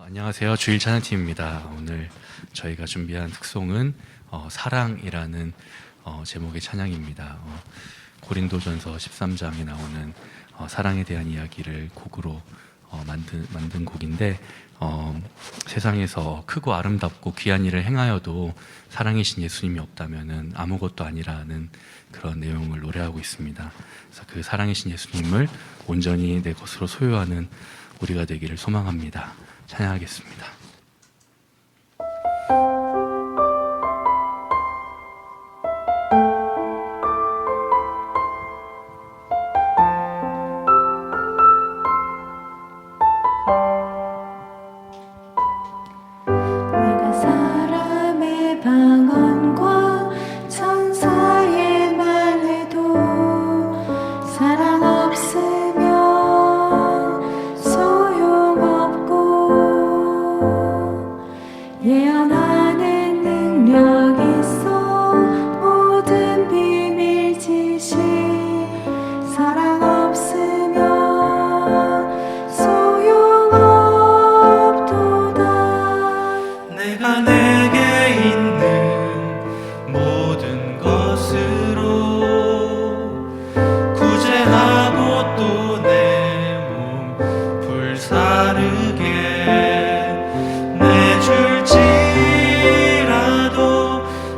안녕하세요. 주일 찬양팀입니다. 오늘 저희가 준비한 특송은 사랑이라는 제목의 찬양입니다. 고린도전서 13장에 나오는 사랑에 대한 이야기를 곡으로 만든 곡인데, 세상에서 크고 아름답고 귀한 일을 행하여도 사랑이신 예수님이 없다면 아무것도 아니라는 그런 내용을 노래하고 있습니다. 그래서 그 사랑이신 예수님을 온전히 내 것으로 소유하는 우리가 되기를 소망합니다. 찬양하겠습니다. 내가 사람의 방언과 천사의 말해도 사랑 없으면 소용없고, 예언하는 능력 있어 모든 비밀 지식, 사랑 없으면 소용없도다. 내가 내게 있는 모든 것으로 구제하고 또 내 몸 불사르게 내줄지라도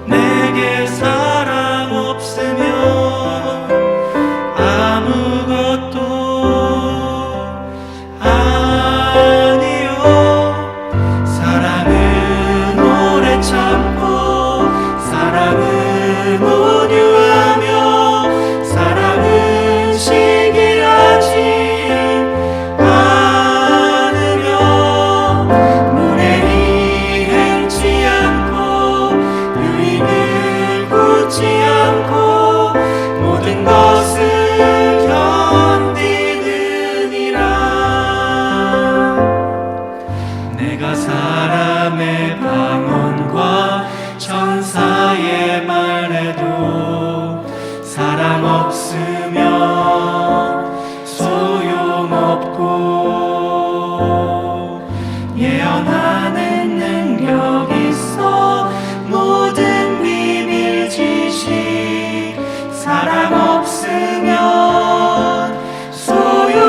내게 사랑 없으면 아무것도 아니요. 사랑은 오래 참고 사랑은 온유하며 사랑은 시기하지 않으며 무례히 행치 않고 유익을 굳지 않고 모든 것을 견디느니라. 내가 사람의 방언과 천사의 말해도 사랑 없으면 소용없고, 예언하는 능력 있어 모든 비밀 지식, 사랑 없으면 소용없도다.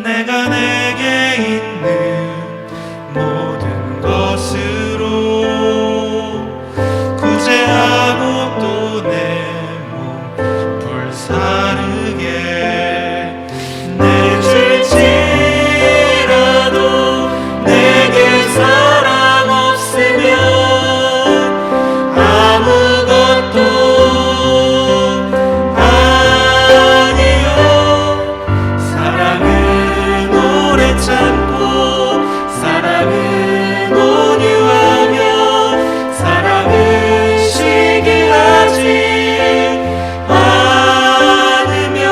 내가 내게 있는 모든 것으로 구제하고 또 내 몸 불사르게 내줄지라도 내게 사랑 없으면 아무것도 아니요. 사랑은 오래 참고 사랑은 온유하며 사랑은 시기하지 않으며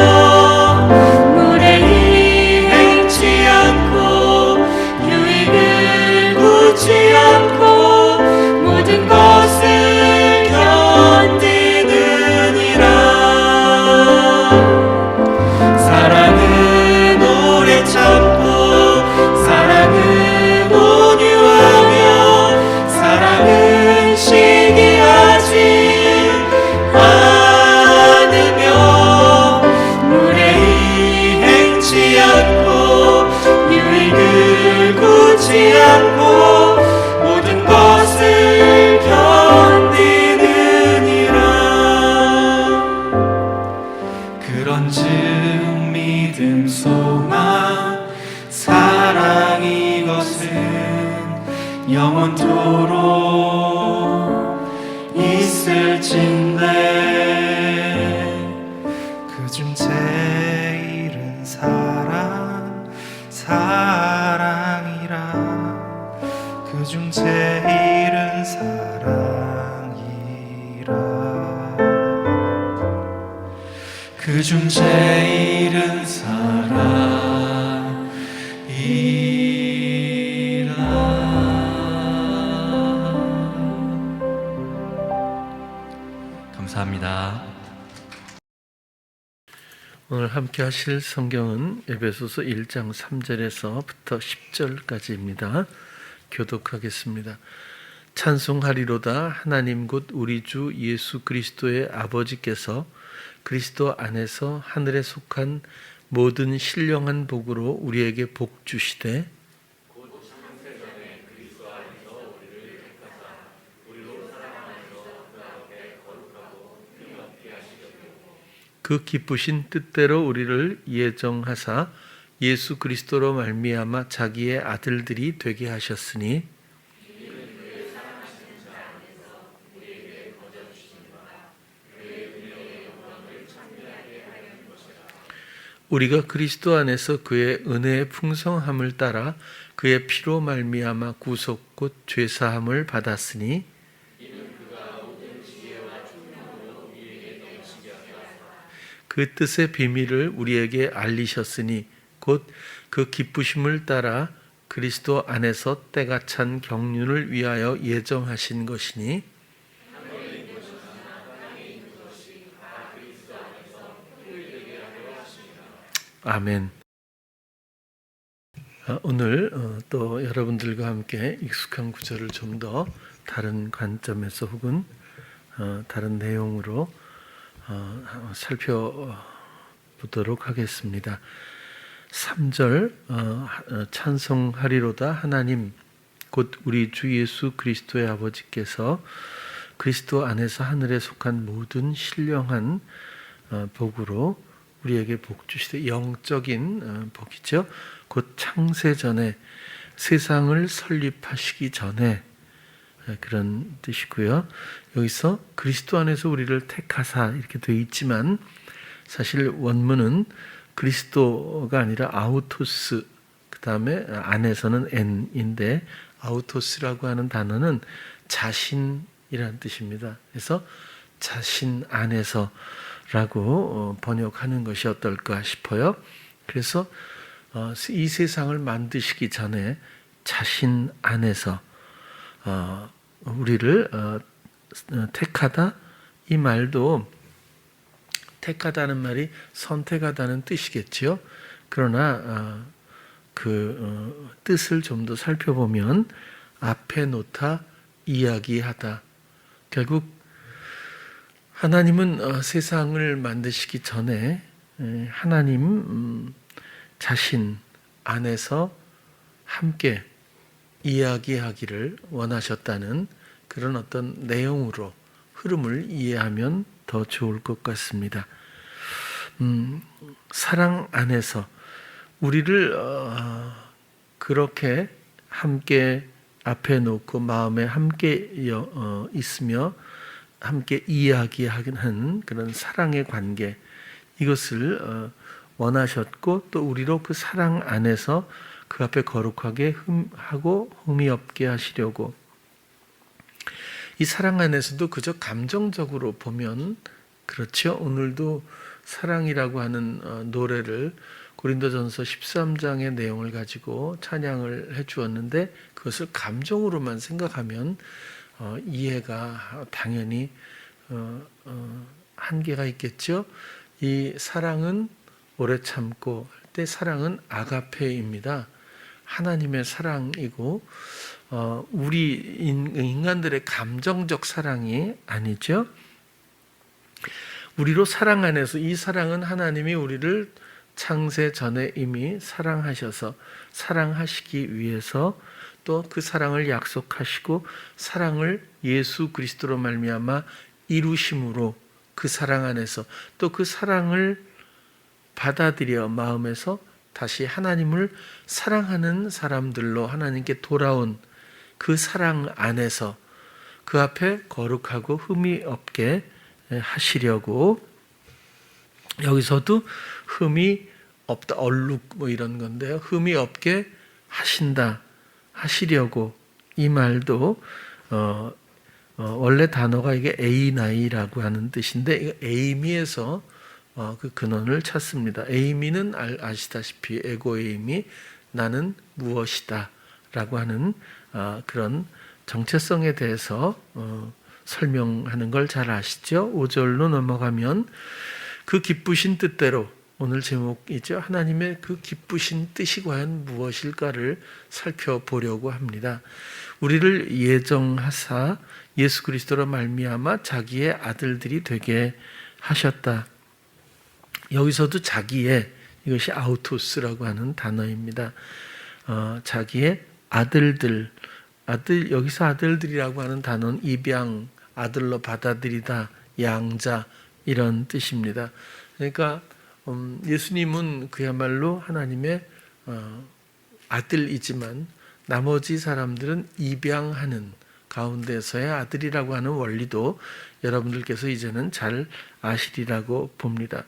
무례히 행치 않고 유익을 굳지 않고 모든 것을 견디느니라. 사랑은 오래 참고 사랑은 온유하며 사랑은 시기하지 않으며 무례히 행치 않고 유익을 굳지 않고 모든 것을 견디느니라. 그런즉 믿음 소망 사랑 이것은 영원토록 있을진대. 그중 제일은 사랑이라. 그중 제일은 사랑이라. 그중 제일은 사랑이라. 감사합니다. 오늘 함께 하실 성경은 에베소서 1장 3절에서부터 10절까지입니다. 교독하겠습니다. 찬송하리로다 하나님 곧 우리 주 예수 그리스도의 아버지께서 그리스도 안에서 하늘에 속한 모든 신령한 복으로 우리에게 복 주시되 그 기쁘신 뜻대로 우리를 예정하사 예수 그리스도로 말미암아 자기의 아들들이 되게 하셨으니 우리가 그리스도 안에서 그의 은혜의 풍성함을 따라 그의 피로 말미암아 구속 곧 죄사함을 받았으니 그 뜻의 비밀을 우리에게 알리셨으니 곧 그 기쁘심을 따라 그리스도 안에서 때가 찬 경륜을 위하여 예정하신 것이니 아멘. 오늘 또 여러분들과 함께 익숙한 구절을 좀 더 다른 관점에서 혹은 다른 내용으로 살펴보도록 하겠습니다. 3절 찬송하리로다 하나님 곧 우리 주 예수 그리스도의 아버지께서 그리스도 안에서 하늘에 속한 모든 신령한 복으로 우리에게 복 주시되 영적인 복이죠. 곧 창세 전에 세상을 설립하시기 전에 그런 뜻이고요. 여기서 그리스도 안에서 우리를 택하사 이렇게 되어 있지만 사실 원문은 그리스도가 아니라 아우토스 그 다음에 안에서는 N인데 아우토스라고 하는 단어는 자신이라는 뜻입니다. 그래서 자신 안에서 라고 번역하는 것이 어떨까 싶어요. 그래서 이 세상을 만드시기 전에 자신 안에서 우리를 택하다 이 말도 택하다는 말이 선택하다는 뜻이겠죠. 그러나 그 뜻을 좀 더 살펴보면 앞에 놓다 이야기하다 결국 하나님은 세상을 만드시기 전에 하나님 자신 안에서 함께 이야기하기를 원하셨다는 그런 어떤 내용으로 흐름을 이해하면 더 좋을 것 같습니다. 사랑 안에서 우리를 그렇게 함께 앞에 놓고 마음에 함께 있으며 함께 이야기하는 그런 사랑의 관계 이것을 원하셨고 또 우리로 그 사랑 안에서 그 앞에 거룩하게 하고 흠이 없게 하시려고 이 사랑 안에서도 그저 감정적으로 보면 그렇죠. 오늘도 사랑이라고 하는 노래를 고린도전서 13장의 내용을 가지고 찬양을 해주었는데 그것을 감정으로만 생각하면 이해가 당연히 한계가 있겠죠. 이 사랑은 오래 참고 할 때 사랑은 아가페입니다. 하나님의 사랑이고 우리 인간들의 감정적 사랑이 아니죠. 우리로 사랑 안에서 이 사랑은 하나님이 우리를 창세 전에 이미 사랑하셔서 사랑하시기 위해서 또 그 사랑을 약속하시고 사랑을 예수 그리스도로 말미암아 이루심으로 그 사랑 안에서 또 그 사랑을 받아들여 마음에서 다시 하나님을 사랑하는 사람들로 하나님께 돌아온 그 사랑 안에서 그 앞에 거룩하고 흠이 없게 하시려고 여기서도 흠이 없다 얼룩 뭐 이런 건데요. 흠이 없게 하신다 하시려고 이 말도 원래 단어가 이게 에이나이라고 하는 뜻인데 에이미에서 그 근원을 찾습니다. 에이미는 아시다시피 에고 에이미 나는 무엇이다 라고 하는 그런 정체성에 대해서 설명하는 걸 잘 아시죠? 5절로 넘어가면 그 기쁘신 뜻대로 오늘 제목이죠. 하나님의 그 기쁘신 뜻이 과연 무엇일까를 살펴보려고 합니다. 우리를 예정하사 예수 그리스도로 말미암아 자기의 아들들이 되게 하셨다. 여기서도 자기의, 이것이 아우토스라고 하는 단어입니다. 자기의 아들들, 여기서 아들들이라고 하는 단어는 입양, 아들로 받아들이다, 양자, 이런 뜻입니다. 그러니까 예수님은 그야말로 하나님의 아들이지만 나머지 사람들은 입양하는 가운데서의 아들이라고 하는 원리도 여러분들께서 이제는 잘 아시리라고 봅니다.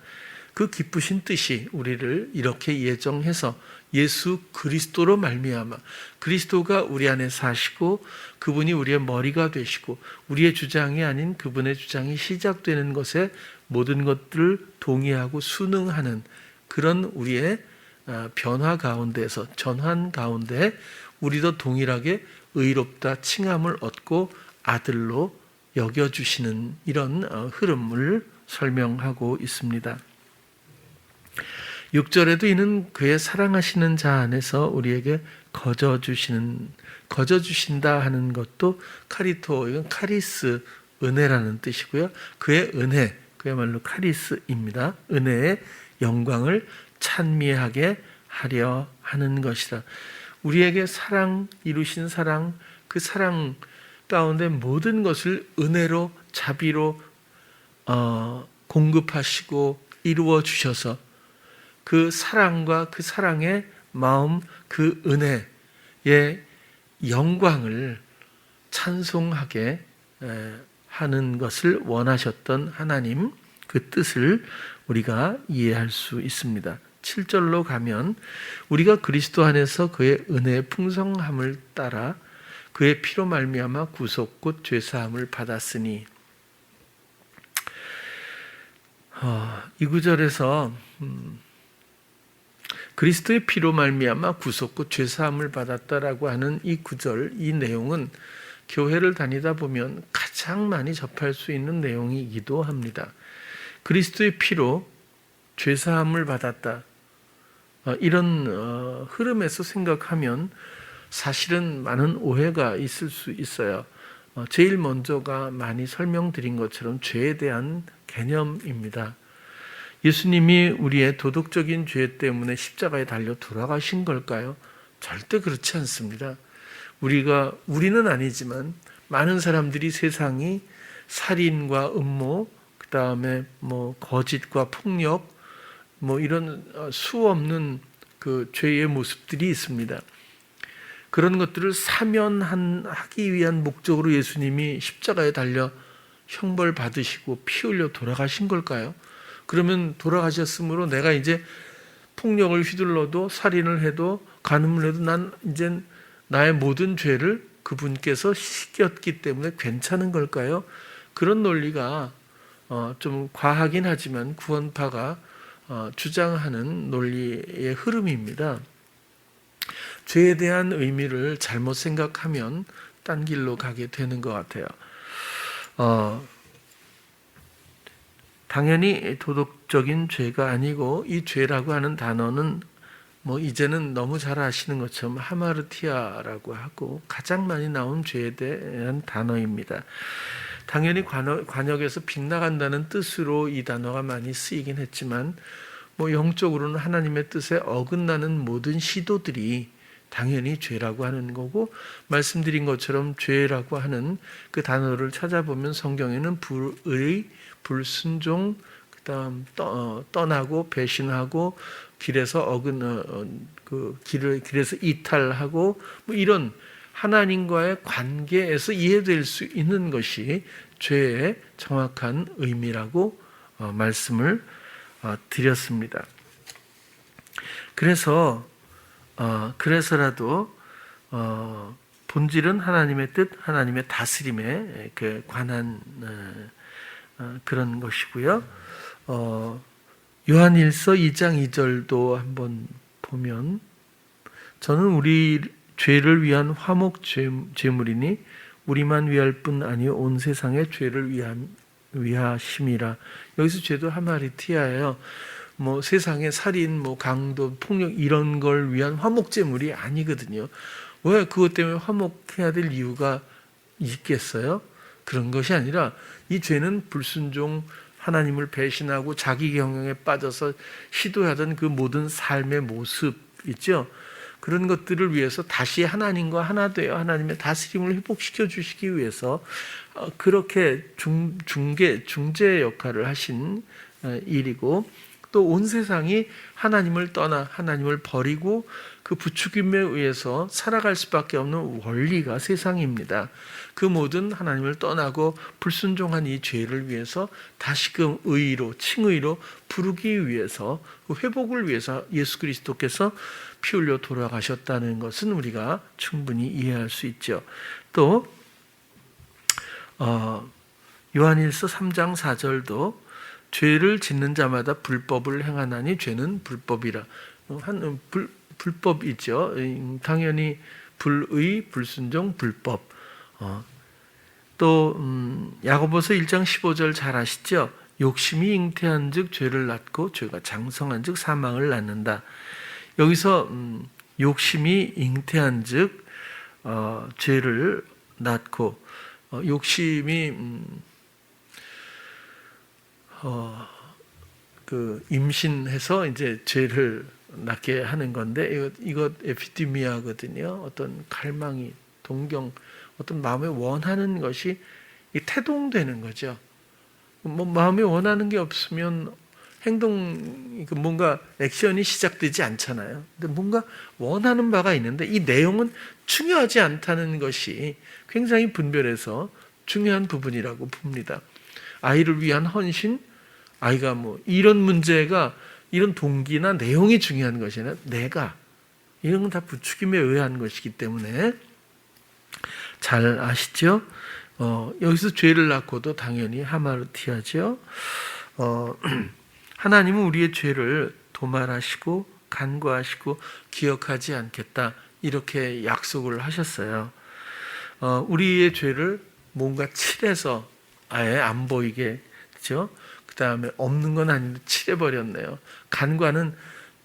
그 기쁘신 뜻이 우리를 이렇게 예정해서 예수 그리스도로 말미암아, 그리스도가 우리 안에 사시고 그분이 우리의 머리가 되시고 우리의 주장이 아닌 그분의 주장이 시작되는 것에 모든 것들을 동의하고 순응하는 그런 우리의 변화 가운데서, 전환 가운데 우리도 동일하게 의롭다 칭함을 얻고 아들로 여겨주시는 이런 흐름을 설명하고 있습니다. 6절에도 이는 그의 사랑하시는 자 안에서 우리에게 거저주신다 하는 것도 카리토, 이건 카리스, 은혜라는 뜻이고요. 그의 은혜, 그야말로 카리스입니다. 은혜의 영광을 찬미하게 하려 하는 것이다. 우리에게 사랑, 이루신 사랑, 그 사랑 가운데 모든 것을 은혜로, 자비로 공급하시고 이루어 주셔서 그 사랑과 그 사랑의 마음, 그 은혜의 영광을 찬송하게 하는 것을 원하셨던 하나님, 그 뜻을 우리가 이해할 수 있습니다. 7절로 가면 우리가 그리스도 안에서 그의 은혜의 풍성함을 따라 그의 피로 말미암아 구속 곧 죄사함을 받았으니, 이 구절에서 그리스도의 피로 말미암아 구속 곧 죄사함을 받았다라고 하는 이 구절, 이 내용은 교회를 다니다 보면 가장 많이 접할 수 있는 내용이기도 합니다. 그리스도의 피로 죄사함을 받았다, 이런 흐름에서 생각하면 사실은 많은 오해가 있을 수 있어요. 제일 먼저가 많이 설명드린 것처럼 죄에 대한 개념입니다. 예수님이 우리의 도덕적인 죄 때문에 십자가에 달려 돌아가신 걸까요? 절대 그렇지 않습니다. 우리는 아니지만 많은 사람들이 세상이 살인과 음모, 그 다음에 거짓과 폭력, 이런 수 없는 그 죄의 모습들이 있습니다. 그런 것들을 사면하기 위한 목적으로 예수님이 십자가에 달려 형벌 받으시고 피 흘려 돌아가신 걸까요? 그러면 돌아가셨으므로 내가 이제 폭력을 휘둘러도 살인을 해도 간음을 해도 난 이제 나의 모든 죄를 그분께서 씻겼기 때문에 괜찮은 걸까요? 그런 논리가 좀 과하긴 하지만 구원파가 주장하는 논리의 흐름입니다. 죄에 대한 의미를 잘못 생각하면 딴 길로 가게 되는 것 같아요. 당연히 도덕적인 죄가 아니고 이 죄라고 하는 단어는 이제는 너무 잘 아시는 것처럼 하마르티아라고 하고 가장 많이 나온 죄에 대한 단어입니다. 당연히 관역에서 빗나간다는 뜻으로 이 단어가 많이 쓰이긴 했지만 영적으로는 하나님의 뜻에 어긋나는 모든 시도들이 당연히 죄라고 하는 거고, 말씀드린 것처럼 죄라고 하는 그 단어를 찾아보면 성경에는 불의, 불순종, 그다음 떠나고 배신하고 길에서 길에서 이탈하고 이런 하나님과의 관계에서 이해될 수 있는 것이 죄의 정확한 의미라고 말씀을 드렸습니다. 그래서라도 본질은 하나님의 뜻, 하나님의 다스림에 관한 그런 것이고요. 요한일서 2장 2절도 한번 보면, 저는 우리 죄를 위한 화목 제물이니 우리만 위할 뿐 아니요 온 세상의 죄를 위하심이라. 여기서 죄도 하마리티아예요. 뭐 세상의 살인, 뭐 강도, 폭력 이런 걸 위한 화목제물이 아니거든요. 왜 그것 때문에 화목해야 될 이유가 있겠어요? 그런 것이 아니라 이 죄는 불순종, 하나님을 배신하고 자기 경영에 빠져서 시도하던 그 모든 삶의 모습 있죠. 그런 것들을 위해서 다시 하나님과 하나 되어 하나님의 다스림을 회복시켜 주시기 위해서 그렇게 중재 역할을 하신 일이고, 또 온 세상이 하나님을 떠나 하나님을 버리고 그 부추김에 의해서 살아갈 수밖에 없는 원리가 세상입니다. 그 모든 하나님을 떠나고 불순종한 이 죄를 위해서 다시금 의로, 칭의로 부르기 위해서, 그 회복을 위해서 예수 그리스도께서 피 흘려 돌아가셨다는 것은 우리가 충분히 이해할 수 있죠. 또 요한일서 3장 4절도 죄를 짓는 자마다 불법을 행하나니 죄는 불법이라. 불법이죠. 당연히 불의, 불순종, 불법. 또 야고보서 1장 15절 잘 아시죠? 욕심이 잉태한 즉 죄를 낳고 죄가 장성한 즉 사망을 낳는다. 여기서 욕심이 잉태한 즉 죄를 낳고, 욕심이 그 임신해서 이제 죄를 낳게 하는 건데, 이것 에피디미아거든요. 어떤 갈망이, 동경, 어떤 마음에 원하는 것이 태동되는 거죠. 뭐 마음에 원하는 게 없으면 행동, 뭔가 액션이 시작되지 않잖아요. 근데 뭔가 원하는 바가 있는데 이 내용은 중요하지 않다는 것이 굉장히 분별해서 중요한 부분이라고 봅니다. 아이를 위한 헌신, 아이가 뭐 이런 문제가, 이런 동기나 내용이 중요한 것이 아니라 내가, 이런 건 다 부추김에 의한 것이기 때문에 잘 아시죠? 여기서 죄를 낳고도 당연히 하마르티아죠. 하나님은 우리의 죄를 도말하시고 간과하시고 기억하지 않겠다, 이렇게 약속을 하셨어요. 우리의 죄를 뭔가 칠해서 아예 안 보이게, 그렇죠? 그 다음에 없는 건 아닌데 칠해버렸네요. 간과는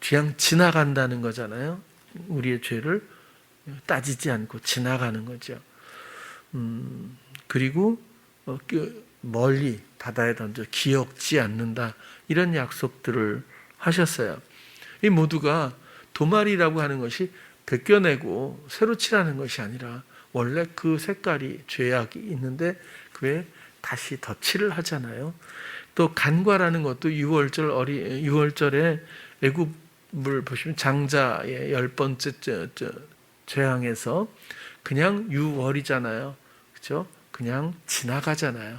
그냥 지나간다는 거잖아요. 우리의 죄를 따지지 않고 지나가는 거죠. 그리고 멀리 바다에 던져 기억지 않는다, 이런 약속들을 하셨어요. 이 모두가 도말이라고 하는 것이 벗겨내고 새로 칠하는 것이 아니라 원래 그 색깔이 죄악이 있는데 그에 다시 덧칠을 하잖아요. 또 간과라는 것도 6월절에 애굽을 보시면 장자의 10번째 재앙에서 그냥 6월이잖아요. 그렇죠? 그냥 지나가잖아요.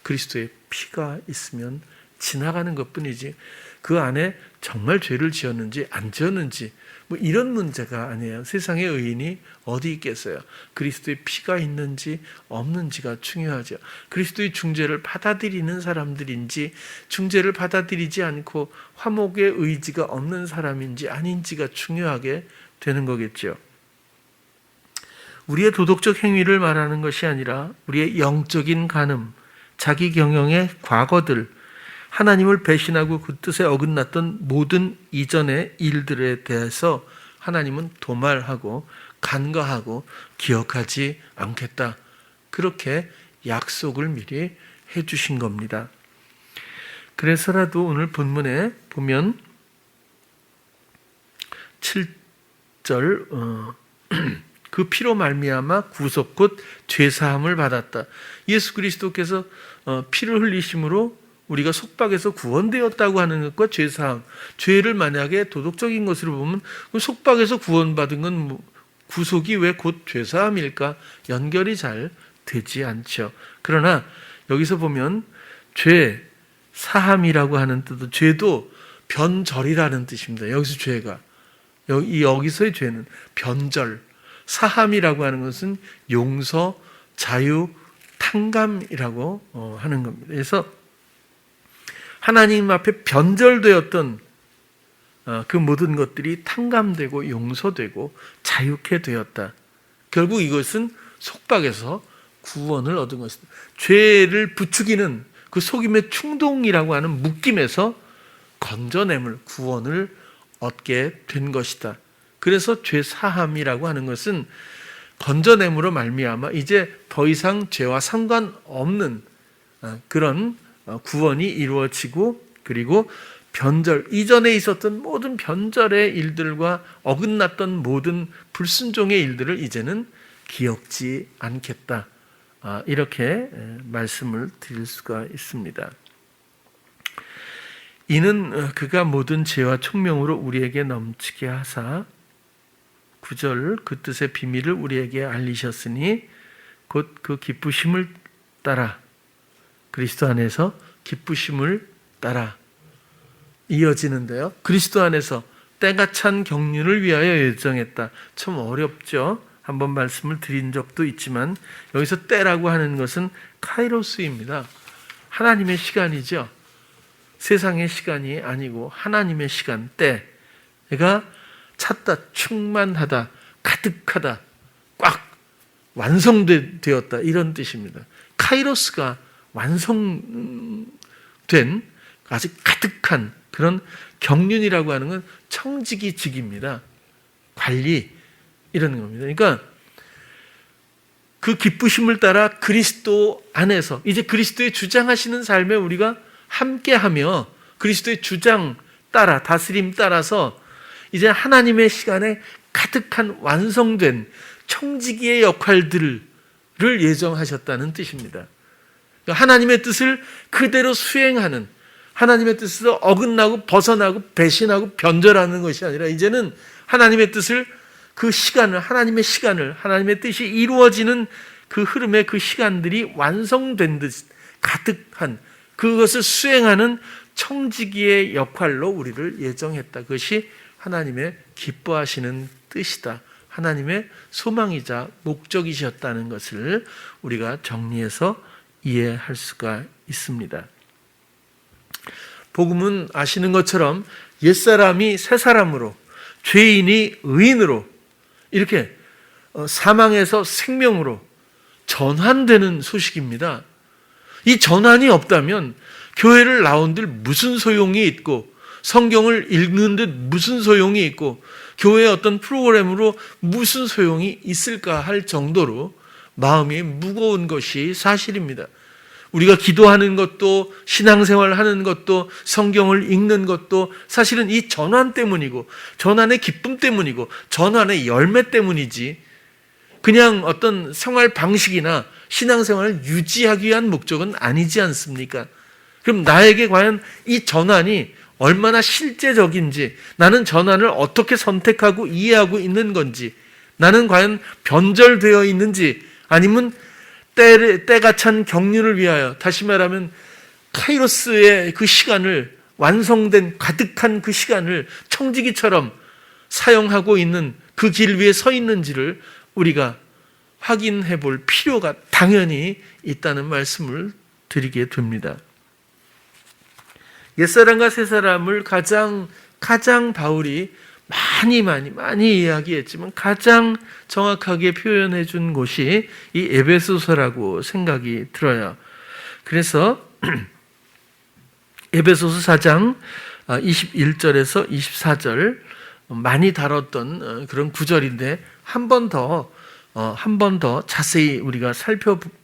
그리스도의 피가 있으면 지나가는 것뿐이지 그 안에 정말 죄를 지었는지 안 지었는지 뭐 이런 문제가 아니에요. 세상의 의인이 어디 있겠어요. 그리스도의 피가 있는지 없는지가 중요하죠. 그리스도의 중재를 받아들이는 사람들인지 중재를 받아들이지 않고 화목의 의지가 없는 사람인지 아닌지가 중요하게 되는 거겠죠. 우리의 도덕적 행위를 말하는 것이 아니라 우리의 영적인 간음, 자기 경영의 과거들, 하나님을 배신하고 그 뜻에 어긋났던 모든 이전의 일들에 대해서 하나님은 도말하고 간과하고 기억하지 않겠다, 그렇게 약속을 미리 해주신 겁니다. 그래서라도 오늘 본문에 보면 7절 그 피로 말미암아 구속 곧 죄사함을 받았다. 예수 그리스도께서 피를 흘리심으로 우리가 속박에서 구원되었다고 하는 것과 죄사함, 죄를 만약에 도덕적인 것으로 보면 그 속박에서 구원받은 건 구속이 왜 곧 죄사함일까? 연결이 잘 되지 않죠. 그러나 여기서 보면 죄, 사함이라고 하는 뜻도, 죄도 변절이라는 뜻입니다. 여기서 죄가, 여기서의 죄는 변절, 사함이라고 하는 것은 용서, 자유, 탕감이라고 하는 겁니다. 그래서 하나님 앞에 변절되었던 그 모든 것들이 탕감되고 용서되고 자유케 되었다. 결국 이것은 속박에서 구원을 얻은 것이다. 죄를 부추기는 그 속임의 충동이라고 하는 묶임에서 건져냄을, 구원을 얻게 된 것이다. 그래서 죄 사함이라고 하는 것은 건져냄으로 말미암아 이제 더 이상 죄와 상관없는 그런 구원이 이루어지고, 그리고 변절, 이전에 있었던 모든 변절의 일들과 어긋났던 모든 불순종의 일들을 이제는 기억지 않겠다. 이렇게 말씀을 드릴 수가 있습니다. 이는 그가 모든 죄와 총명으로 우리에게 넘치게 하사 9절 그 뜻의 비밀을 우리에게 알리셨으니 곧 그 기쁘심을 따라, 그리스도 안에서 기쁘심을 따라 이어지는데요. 그리스도 안에서 때가 찬 경륜을 위하여 예정했다. 참 어렵죠. 한번 말씀을 드린 적도 있지만 여기서 때라고 하는 것은 카이로스입니다. 하나님의 시간이죠. 세상의 시간이 아니고 하나님의 시간, 때가 찼다, 충만하다, 가득하다, 꽉 완성되었다, 이런 뜻입니다. 카이로스가 완성된 아주 가득한 그런 경륜이라고 하는 건 청지기직입니다. 관리, 이런 겁니다. 그러니까 그 기쁘심을 따라 그리스도 안에서 이제 그리스도의 주장하시는 삶에 우리가 함께하며 그리스도의 주장 따라, 다스림 따라서 이제 하나님의 시간에 가득한 완성된 청지기의 역할들을 예정하셨다는 뜻입니다. 하나님의 뜻을 그대로 수행하는, 하나님의 뜻에서 어긋나고 벗어나고 배신하고 변절하는 것이 아니라 이제는 하나님의 뜻을, 그 시간을, 하나님의 뜻이 이루어지는 그 흐름의 그 시간들이 완성된 듯 가득한 그것을 수행하는 청지기의 역할로 우리를 예정했다. 그것이 하나님의 기뻐하시는 뜻이다. 하나님의 소망이자 목적이셨다는 것을 우리가 정리해서 이해할 수가 있습니다. 복음은 아시는 것처럼 옛사람이 새사람으로, 죄인이 의인으로 이렇게 사망에서 생명으로 전환되는 소식입니다. 이 전환이 없다면 교회를 나온들 무슨 소용이 있고, 성경을 읽는 듯 무슨 소용이 있고, 교회의 어떤 프로그램으로 무슨 소용이 있을까 할 정도로 마음이 무거운 것이 사실입니다. 우리가 기도하는 것도, 신앙생활 하는 것도, 성경을 읽는 것도 사실은 이 전환 때문이고, 전환의 기쁨 때문이고, 전환의 열매 때문이지, 그냥 어떤 생활 방식이나 신앙생활을 유지하기 위한 목적은 아니지 않습니까? 그럼 나에게 과연 이 전환이 얼마나 실제적인지, 나는 전환을 어떻게 선택하고 이해하고 있는 건지, 나는 과연 변절되어 있는지, 아니면 때가 찬 경륜을 위하여, 다시 말하면 카이로스의 그 시간을, 완성된 가득한 그 시간을 청지기처럼 사용하고 있는 그 길 위에 서 있는지를 우리가 확인해 볼 필요가 당연히 있다는 말씀을 드리게 됩니다. 옛사람과 새사람을 가장 바울이 많이 이야기했지만 가장 정확하게 표현해 준 곳이 이 에베소서라고 생각이 들어요. 그래서 에베소서 4장 21절에서 24절 많이 다뤘던 그런 구절인데 한 번 더 자세히 우리가 살펴봤으면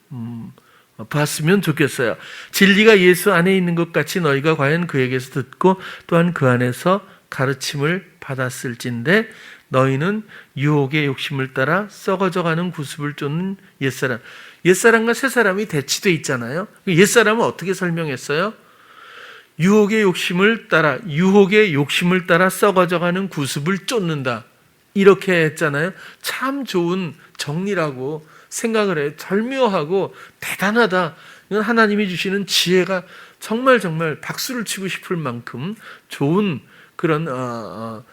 좋겠어요. 진리가 예수 안에 있는 것 같이 너희가 과연 그에게서 듣고 또한 그 안에서 가르침을 받았을진데 너희는 유혹의 욕심을 따라 썩어져가는 구습을 쫓는 옛사람과 새사람이 대치되어 있잖아요. 옛사람은 어떻게 설명했어요? 유혹의 욕심을 따라 썩어져가는 구습을 쫓는다, 이렇게 했잖아요. 참 좋은 정리라고 생각을 해요. 절묘하고 대단하다. 이건 하나님이 주시는 지혜가 정말 박수를 치고 싶을 만큼 좋은 그런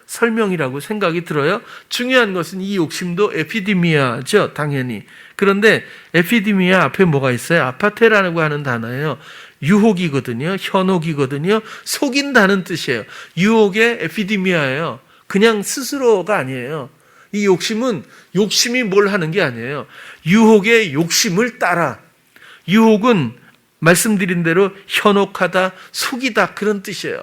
설명이라고 생각이 들어요. 중요한 것은 이 욕심도 에피디미아죠, 당연히. 그런데 에피디미아 앞에 뭐가 있어요? 아파테라고 하는 단어예요. 유혹이거든요, 현혹이거든요, 속인다는 뜻이에요. 유혹의 에피디미아예요. 그냥 스스로가 아니에요. 이 욕심이 뭘 하는 게 아니에요. 유혹의 욕심을 따라. 유혹은 말씀드린 대로 현혹하다, 속이다, 그런 뜻이에요.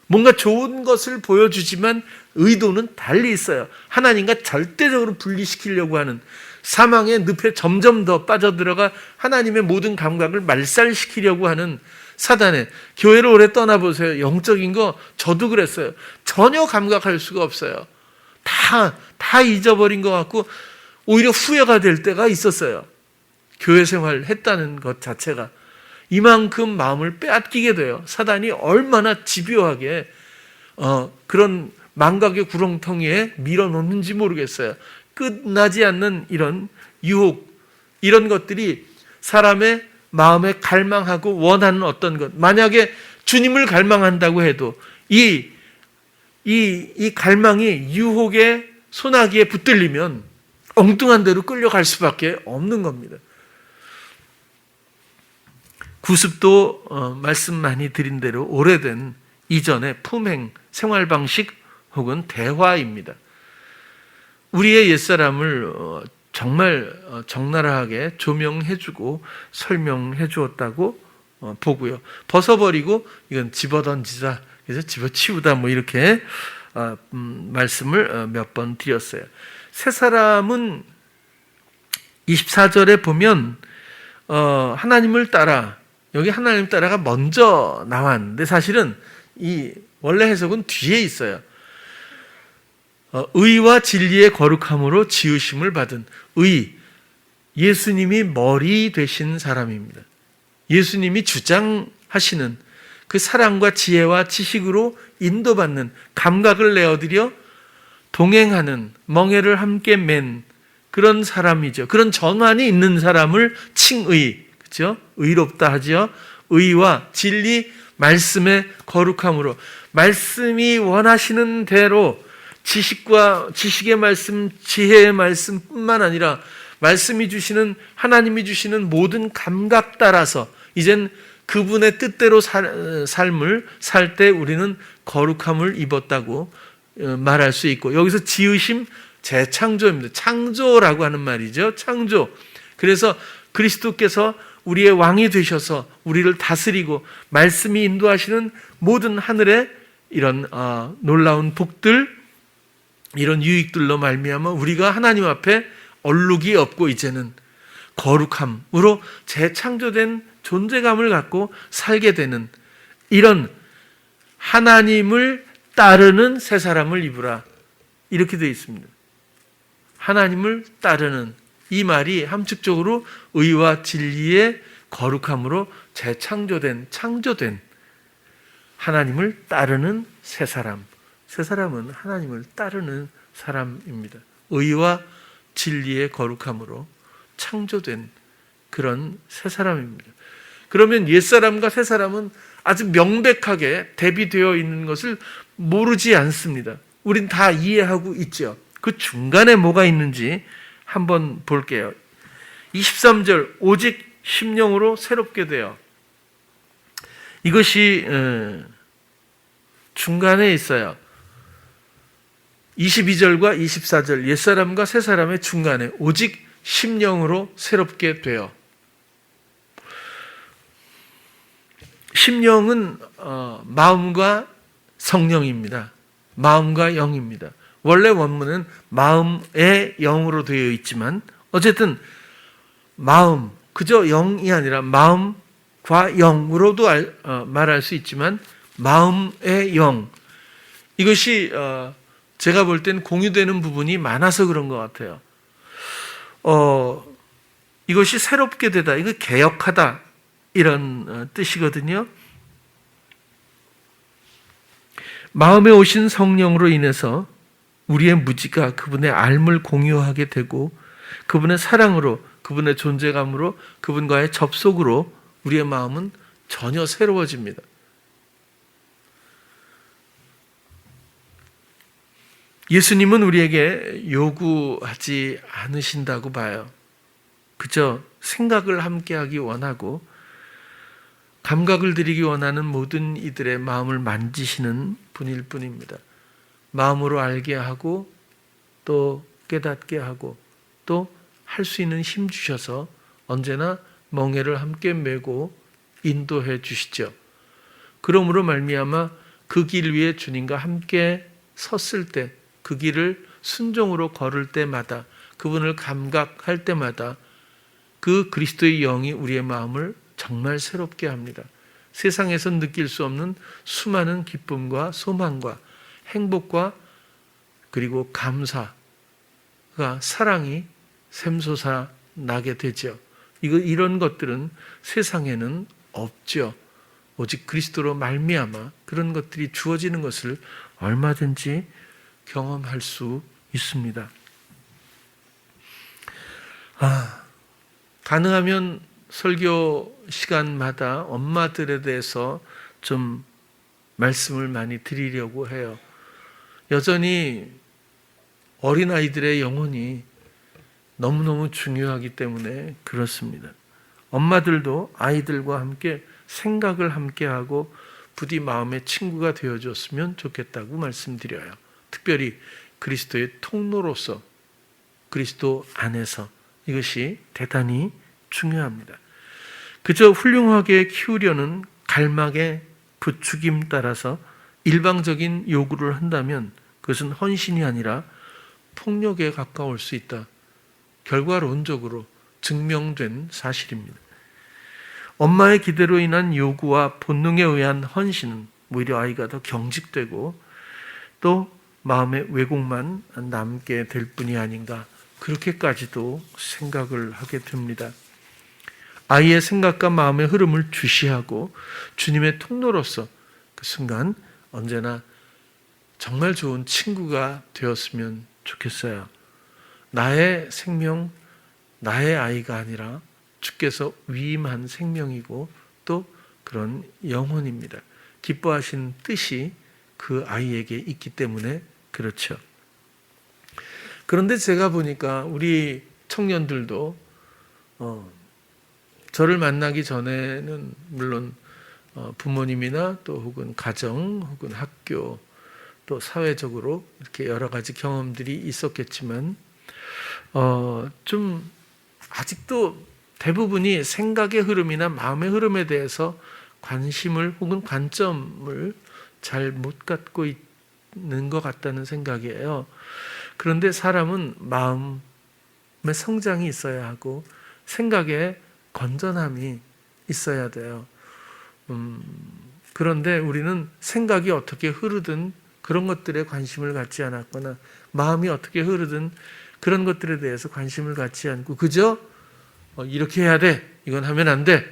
뭔가 좋은 것을 보여주지만 의도는 달리 있어요. 하나님과 절대적으로 분리시키려고 하는, 사망의 늪에 점점 더 빠져들어가 하나님의 모든 감각을 말살시키려고 하는 사단의, 교회를 오래 떠나보세요. 영적인 거 저도 그랬어요. 전혀 감각할 수가 없어요. 다 잊어버린 것 같고 오히려 후회가 될 때가 있었어요. 교회 생활을 했다는 것 자체가. 이만큼 마음을 빼앗기게 돼요. 사단이 얼마나 집요하게 그런 망각의 구렁텅이에 밀어놓는지 모르겠어요. 끝나지 않는 이런 유혹, 이런 것들이 사람의 마음에 갈망하고 원하는 어떤 것, 만약에 주님을 갈망한다고 해도 이 갈망이 유혹의 소나기에 붙들리면 엉뚱한 데로 끌려갈 수밖에 없는 겁니다. 구습도 말씀 많이 드린 대로 오래된 이전의 품행, 생활 방식 혹은 대화입니다. 우리의 옛사람을 정말 적나라하게 조명해주고 설명해 주었다고 보고요. 벗어버리고 이건 집어던지자, 그래서 집어치우다 뭐 이렇게 말씀을 몇 번 드렸어요. 새 사람은 24절에 보면 하나님을 따라, 여기 하나님 따라가 먼저 나왔는데 사실은 이 원래 해석은 뒤에 있어요. 의와 진리의 거룩함으로 지으심을 받은 의, 예수님이 머리 되신 사람입니다. 예수님이 주장하시는 그 사랑과 지혜와 지식으로 인도받는, 감각을 내어드려 동행하는, 멍에를 함께 맨 그런 사람이죠. 그런 전환이 있는 사람을 칭의, 그렇죠? 의롭다 하죠. 의와 진리, 말씀의 거룩함으로, 말씀이 원하시는 대로 지식의 말씀, 지혜의 말씀뿐만 아니라 말씀이 주시는, 하나님이 주시는 모든 감각 따라서 이젠 그분의 뜻대로 삶을 살 때 우리는 거룩함을 입었다고 말할 수 있고, 여기서 지으심, 재창조입니다. 창조라고 하는 말이죠. 창조. 그래서 그리스도께서 우리의 왕이 되셔서 우리를 다스리고 말씀이 인도하시는 모든 하늘의 이런 놀라운 복들, 이런 유익들로 말미암아 우리가 하나님 앞에 얼룩이 없고 이제는 거룩함으로 재창조된 존재감을 갖고 살게 되는, 이런 하나님을 따르는 새 사람을 입으라, 이렇게 되어 있습니다. 하나님을 따르는, 이 말이 함축적으로 의와 진리의 거룩함으로 재창조된, 창조된 하나님을 따르는 새 사람. 새 사람은 하나님을 따르는 사람입니다. 의와 진리의 거룩함으로 창조된 그런 새 사람입니다. 그러면 옛사람과 새 사람은 아주 명백하게 대비되어 있는 것을 모르지 않습니다. 우린 다 이해하고 있죠. 그 중간에 뭐가 있는지 한번 볼게요. 23절, 오직 심령으로 새롭게 되어. 이것이 중간에 있어요. 22절과 24절, 옛사람과 새사람의 중간에 오직 심령으로 새롭게 되어. 심령은 마음과 성령입니다. 마음과 영입니다. 원래 원문은 마음의 영으로 되어 있지만 어쨌든 마음, 그저 영이 아니라 마음과 영으로도 말할 수 있지만 마음의 영, 이것이 제가 볼 땐 공유되는 부분이 많아서 그런 것 같아요. 이것이 새롭게 되다, 이거 개혁하다, 이런 뜻이거든요. 마음에 오신 성령으로 인해서 우리의 무지가 그분의 삶을 공유하게 되고 그분의 사랑으로, 그분의 존재감으로, 그분과의 접속으로 우리의 마음은 전혀 새로워집니다. 예수님은 우리에게 요구하지 않으신다고 봐요. 그저 생각을 함께하기 원하고 감각을 드리기 원하는 모든 이들의 마음을 만지시는 분일 뿐입니다. 마음으로 알게 하고 또 깨닫게 하고 또 할 수 있는 힘 주셔서 언제나 멍에를 함께 메고 인도해 주시죠. 그러므로 말미암아 그 길 위에 주님과 함께 섰을 때, 그 길을 순종으로 걸을 때마다, 그분을 감각할 때마다 그 그리스도의 영이 우리의 마음을 정말 새롭게 합니다. 세상에서 느낄 수 없는 수많은 기쁨과 소망과 행복과 그리고 감사가, 사랑이 샘솟아 나게 되죠. 이런 것들은 세상에는 없죠. 오직 그리스도로 말미암아 그런 것들이 주어지는 것을 얼마든지 경험할 수 있습니다. 가능하면 설교 시간마다 엄마들에 대해서 좀 말씀을 많이 드리려고 해요. 여전히 어린아이들의 영혼이 너무너무 중요하기 때문에 그렇습니다. 엄마들도 아이들과 함께 생각을 함께하고 부디 마음의 친구가 되어줬으면 좋겠다고 말씀드려요. 특별히 그리스도의 통로로서, 그리스도 안에서 이것이 대단히 중요합니다. 그저 훌륭하게 키우려는 갈망의 부추김 따라서 일방적인 요구를 한다면 그것은 헌신이 아니라 폭력에 가까울 수 있다. 결과론적으로 증명된 사실입니다. 엄마의 기대로 인한 요구와 본능에 의한 헌신은 오히려 아이가 더 경직되고 또 마음의 왜곡만 남게 될 뿐이 아닌가, 그렇게까지도 생각을 하게 됩니다. 아이의 생각과 마음의 흐름을 주시하고 주님의 통로로서 그 순간 언제나 정말 좋은 친구가 되었으면 좋겠어요. 나의 생명, 나의 아이가 아니라 주께서 위임한 생명이고 또 그런 영혼입니다. 기뻐하신 뜻이 그 아이에게 있기 때문에 그렇죠. 그런데 제가 보니까 우리 청년들도 저를 만나기 전에는 물론 부모님이나 또 혹은 가정 혹은 학교 또 사회적으로 이렇게 여러 가지 경험들이 있었겠지만 좀 아직도 대부분이 생각의 흐름이나 마음의 흐름에 대해서 관심을 혹은 관점을 잘 못 갖고 있는 것 같다는 생각이에요. 그런데 사람은 마음의 성장이 있어야 하고 생각에 건전함이 있어야 돼요. 그런데 우리는 생각이 어떻게 흐르든 그런 것들에 관심을 갖지 않았거나 마음이 어떻게 흐르든 그런 것들에 대해서 관심을 갖지 않고 그저 이렇게 해야 돼, 이건 하면 안 돼,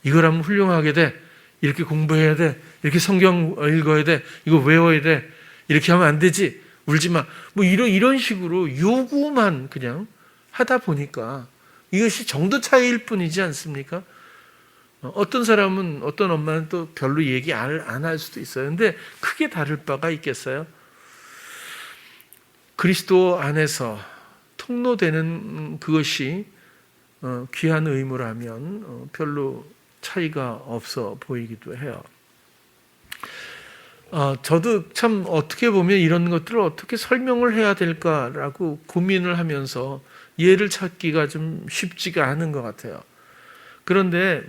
이걸 하면 훌륭하게 돼, 이렇게 공부해야 돼, 이렇게 성경 읽어야 돼, 이거 외워야 돼, 이렇게 하면 안 되지, 울지 마, 뭐 이런 식으로 요구만 그냥 하다 보니까 이것이 정도 차이일 뿐이지 않습니까? 어떤 사람은, 어떤 엄마는 또 별로 얘기 안 할 수도 있어요. 근데 크게 다를 바가 있겠어요? 그리스도 안에서 통로되는 그것이 귀한 의무라면 별로 차이가 없어 보이기도 해요. 저도 참 어떻게 보면 이런 것들을 어떻게 설명을 해야 될까라고 고민을 하면서 예를 찾기가 좀 쉽지가 않은 것 같아요. 그런데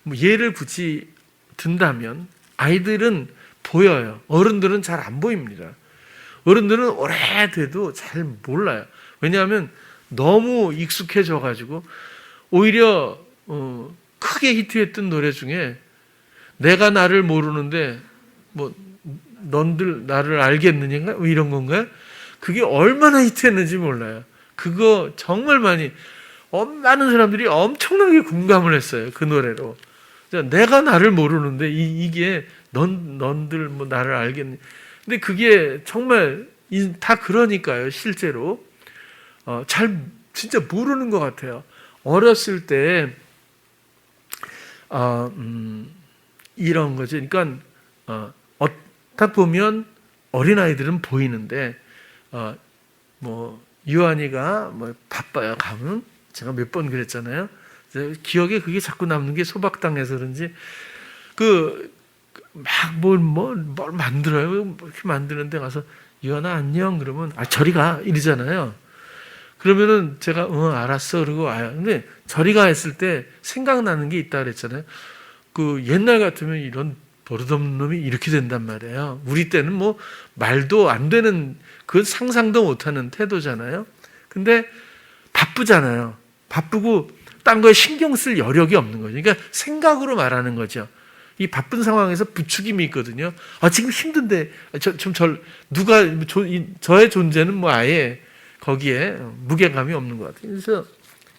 뭐 예를 굳이 든다면 아이들은 보여요. 어른들은 잘 안 보입니다. 어른들은 오래돼도 잘 몰라요. 왜냐하면 너무 익숙해져 가지고 오히려 크게 히트했던 노래 중에 내가 나를 모르는데 뭐 넌들 나를 알겠느냐 뭐 이런 건가요? 그게 얼마나 히트했는지 몰라요. 그거 정말 많은 사람들이 엄청나게 공감을 했어요. 그 노래로. 내가 나를 모르는데 이게 넌들 뭐 나를 알겠니? 근데 그게 정말 다 그러니까요. 실제로 잘 진짜 모르는 것 같아요. 어렸을 때 이런 거죠. 그러니까 딱 보면 어린 아이들은 보이는데 뭐 유한이가 뭐 바빠요 가면 제가 몇 번 그랬잖아요. 기억에 그게 자꾸 남는 게 소박당해서 그런지 막 뭘 만들어요. 이렇게 만드는데 가서 유한아 안녕 그러면 저리 가 이러잖아요. 그러면은 제가 알았어 그러고 와요. 근데 저리 가 했을 때 생각나는 게 있다 그랬잖아요. 그 옛날 같으면 이런 버릇없는 놈이 이렇게 된단 말이에요. 우리 때는 뭐 말도 안 되는, 그 상상도 못하는 태도잖아요. 근데 바쁘잖아요. 바쁘고 딴 거에 신경 쓸 여력이 없는 거죠. 그러니까 생각으로 말하는 거죠. 이 바쁜 상황에서 부추김이 있거든요. 지금 힘든데 저의 존재는 뭐 아예 거기에 무게감이 없는 것 같아요. 그래서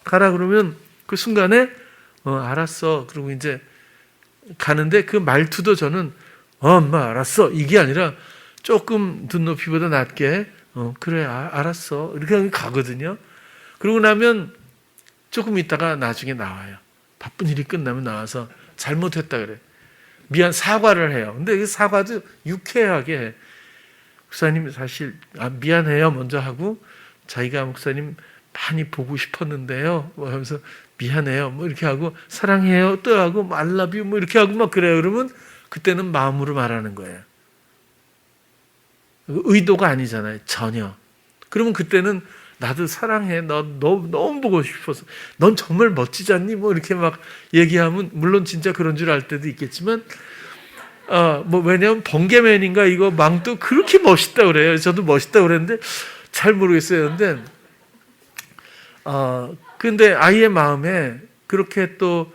가라 그러면 그 순간에 알았어. 그리고 이제 가는데 그 말투도 저는 엄마 알았어 이게 아니라 조금 눈높이보다 낮게 그래 알았어 이렇게 가거든요. 그러고 나면 조금 있다가 나중에 나와요. 바쁜 일이 끝나면 나와서 잘못했다 그래. 미안 사과를 해요. 근데 그 사과도 유쾌하게 목사님 사실 미안해요 먼저 하고 자기가 목사님 많이 보고 싶었는데요. 뭐 하면서 미안해요. 뭐 이렇게 하고 사랑해요. 또 하고 뭐 I love you 뭐 이렇게 하고 막 그래요. 그러면 그때는 마음으로 말하는 거예요. 의도가 아니잖아요. 전혀. 그러면 그때는 나도 사랑해. 너 너무 보고 싶어서. 넌 정말 멋지지 않니? 뭐 이렇게 막 얘기하면 물론 진짜 그런 줄 알 때도 있겠지만 뭐 왜냐면 번개맨인가 이거 망도 그렇게 멋있다 그래요. 저도 멋있다 그랬는데 잘 모르겠어요. 근데 아이의 마음에 그렇게 또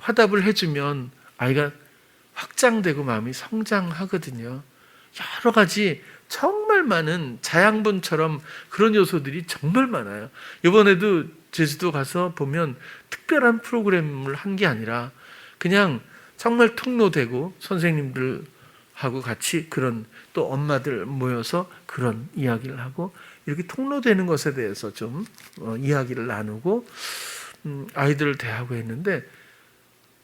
화답을 해주면 아이가 확장되고 마음이 성장하거든요. 여러 가지 정말 많은 자양분처럼 그런 요소들이 정말 많아요. 이번에도 제주도 가서 보면 특별한 프로그램을 한 게 아니라 그냥 정말 통로되고 선생님들하고 같이 그런 또 엄마들 모여서 그런 이야기를 하고 이렇게 통로되는 것에 대해서 좀 이야기를 나누고 아이들을 대하고 했는데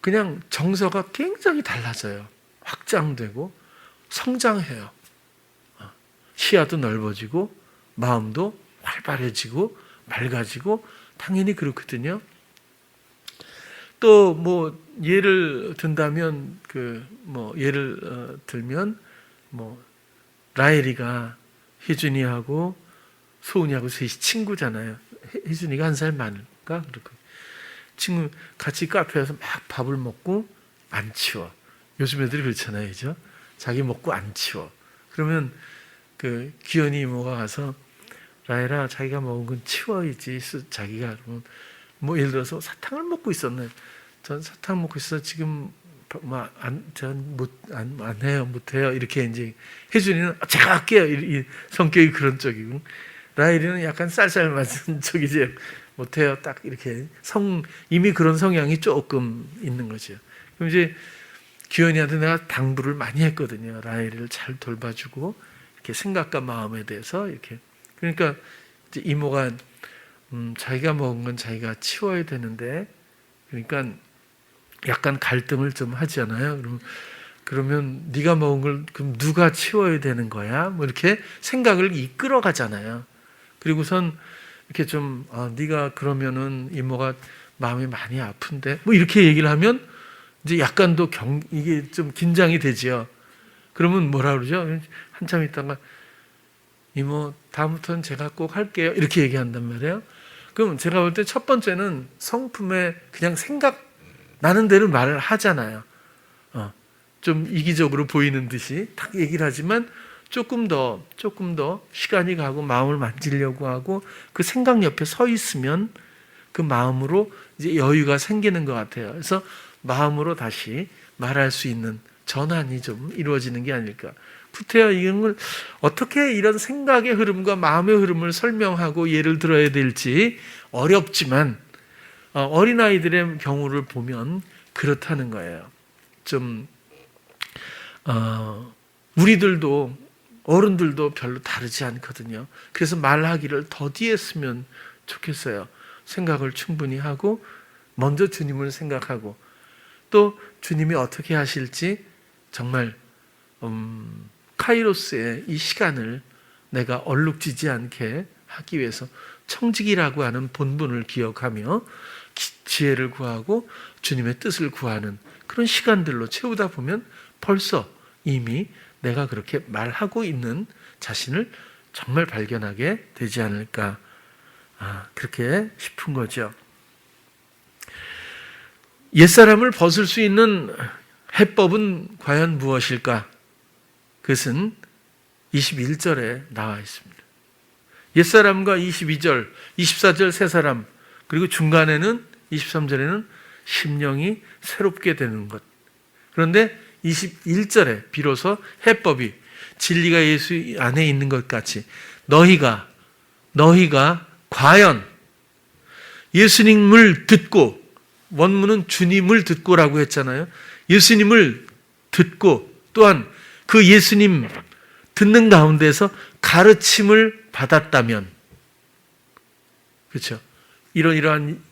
그냥 정서가 굉장히 달라져요. 확장되고 성장해요. 시야도 넓어지고 마음도 활발해지고 맑아지고 당연히 그렇거든요. 또 뭐 예를 든다면 예를 들면 뭐 라엘이가 혜준이하고 소은이하고 셋이 친구잖아요. 혜준이가 한 살 많을까? 그렇고 친구 같이 카페에서 막 밥을 먹고 안 치워. 요즘 애들이 그렇잖아요, 그죠? 자기 먹고 안 치워. 그러면 그 기현이 이모가 가서 라엘아 자기가 먹은 건 치워야지. 자기가 그러면 뭐 예를 들어서 사탕을 먹고 있었네. 전 사탕 먹고 있어 지금 안 해요, 못 해요. 이렇게 이제 혜준이는 제가 할게요. 이 성격이 그런 쪽이고 라엘이는 약간 쌀쌀 맞은 쪽이지 못 해요. 딱 이렇게 이미 그런 성향이 조금 있는 거죠. 그럼 이제 기현이한테 내가 당부를 많이 했거든요. 라엘이를 잘 돌봐주고 이렇게 생각과 마음에 대해서 이렇게 그러니까 이제 이모가 자기가 먹은 건 자기가 치워야 되는데 그러니까 약간 갈등을 좀 하잖아요. 그러면 네가 먹은 걸 그럼 누가 치워야 되는 거야? 뭐 이렇게 생각을 이끌어 가잖아요. 그리고선 이렇게 좀 네가 그러면은 이모가 마음이 많이 아픈데 뭐 이렇게 얘기를 하면 이제 약간 더 이게 좀 긴장이 되죠. 그러면 뭐라 그러죠? 한참 있다가 이모 다음부터는 제가 꼭 할게요. 이렇게 얘기한단 말이에요. 그럼 제가 볼 때 첫 번째는 성품에 그냥 생각 나는 대로 말을 하잖아요. 좀 이기적으로 보이는 듯이 딱 얘기를 하지만 조금 더 시간이 가고 마음을 만지려고 하고 그 생각 옆에 서 있으면 그 마음으로 이제 여유가 생기는 것 같아요. 그래서 마음으로 다시 말할 수 있는 전환이 좀 이루어지는 게 아닐까. 구태여 이걸 어떻게 이런 생각의 흐름과 마음의 흐름을 설명하고 예를 들어야 될지 어렵지만 어린아이들의 경우를 보면 그렇다는 거예요. 좀 우리들도 어른들도 별로 다르지 않거든요. 그래서 말하기를 더디했으면 좋겠어요. 생각을 충분히 하고 먼저 주님을 생각하고 또 주님이 어떻게 하실지 정말 카이로스의 이 시간을 내가 얼룩지지 않게 하기 위해서 청직이라고 하는 본분을 기억하며 지혜를 구하고 주님의 뜻을 구하는 그런 시간들로 채우다 보면 벌써 이미 내가 그렇게 말하고 있는 자신을 정말 발견하게 되지 않을까 그렇게 싶은 거죠. 옛사람을 벗을 수 있는 해법은 과연 무엇일까? 그것은 21절에 나와 있습니다. 옛사람과 22절, 24절 새 사람, 그리고 중간에는 23절에는 심령이 새롭게 되는 것. 그런데 21절에 비로소 해법이 진리가 예수 안에 있는 것 같이 너희가 과연 예수님을 듣고, 원문은 주님을 듣고라고 했잖아요. 예수님을 듣고 또한 그 예수님 듣는 가운데서 가르침을 받았다면, 그렇죠? 이러한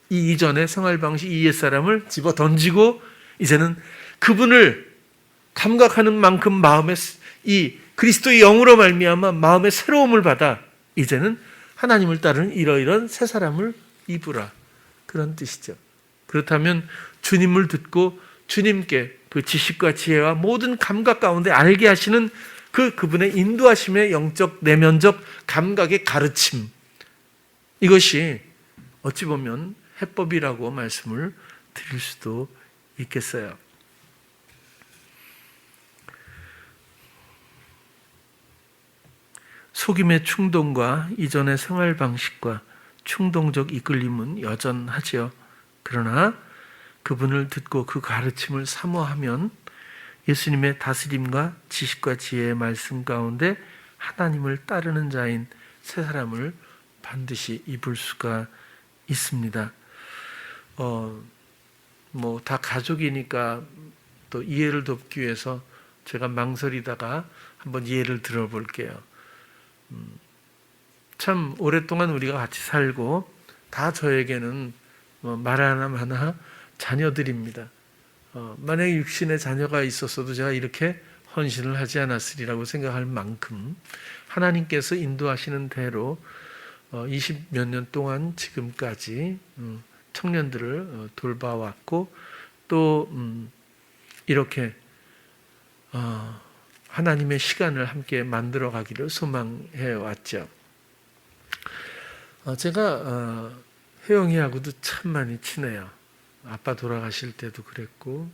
이 이전의 생활 방식, 이 옛사람을 집어 던지고 이제는 그분을 감각하는 만큼 마음에 이 그리스도의 영으로 말미암아 마음의 새로움을 받아 이제는 하나님을 따르는 이러이러한 새 사람을 입으라, 그런 뜻이죠. 그렇다면 주님을 듣고 주님께 그 지식과 지혜와 모든 감각 가운데 알게 하시는 그분의 인도하심의 영적 내면적 감각의 가르침, 이것이 어찌 보면 해법이라고 말씀을 드릴 수도 있겠어요. 속임의 충동과 이전의 생활 방식과 충동적 이끌림은 여전하지요. 그러나 그분을 듣고 그 가르침을 사모하면 예수님의 다스림과 지식과 지혜의 말씀 가운데 하나님을 따르는 자인 새 사람을 반드시 입을 수가 있습니다. 다 가족이니까 또 이해를 돕기 위해서 제가 망설이다가 한번 이해를 들어볼게요. 참 오랫동안 우리가 같이 살고 다 저에게는 말 하나 자녀들입니다. 만약에 육신의 자녀가 있었어도 제가 이렇게 헌신을 하지 않았으리라고 생각할 만큼 하나님께서 인도하시는 대로 20몇 년 동안 지금까지 청년들을 돌봐왔고 또 이렇게 하나님의 시간을 함께 만들어 가기를 소망해 왔죠. 제가 혜영이하고도 참 많이 친해요. 아빠 돌아가실 때도 그랬고